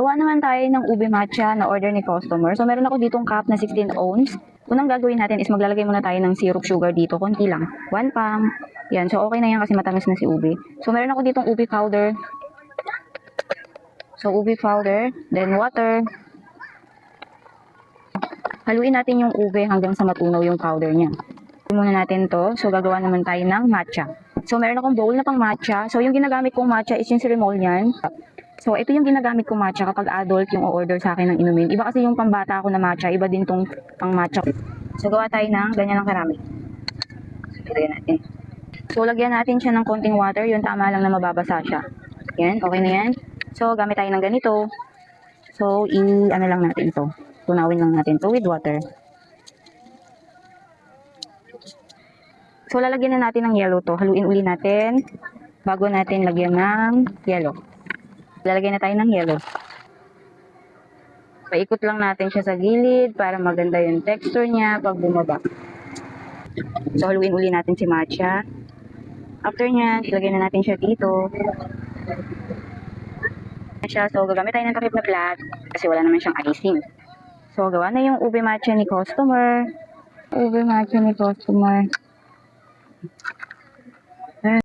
Gawa naman tayo ng ube matcha na order ni customer. So, meron ako ditong cup na 16 ounce. Unang gagawin natin is maglalagay muna tayo ng syrup sugar dito. Konti lang. 1 pump. Yan. So, okay na yan kasi matamis na si ube. So, meron ako ditong ube powder. So, ube powder. Then, water. Haluin natin yung ube hanggang sa matunaw yung powder niya. Muna natin to. So, gagawa naman tayo ng matcha. So, meron akong bowl na pang matcha. So, yung ginagamit kong matcha is yung ceremonial. So, ito yung ginagamit kong matcha kapag adult yung order sa akin ng inumin. Iba kasi yung pambata ko na matcha, iba din tong pang matcha. So, gawa tayo ng ganyan lang karami. So, lagyan natin. So, lagyan natin siya ng konting water. Yun, tama lang na mababasa siya. Yan, okay na yan. So, gamit tayo ng ganito. So, ano lang natin to. Tunawin lang natin to with water. So, lalagyan na natin ng yellow to. Haluin uli natin bago natin lagyan ng yellow. Lalagyan na tayo ng yellow. Paikot lang natin siya sa gilid para maganda yung texture niya pag bumaba. So, haluin uli natin si matcha. After niya, ilagay na natin siya dito. So, gagamit tayo ng takip na flat kasi wala naman siyang icing. So, gawa na yung ube matcha ni customer. Ube matcha ni customer.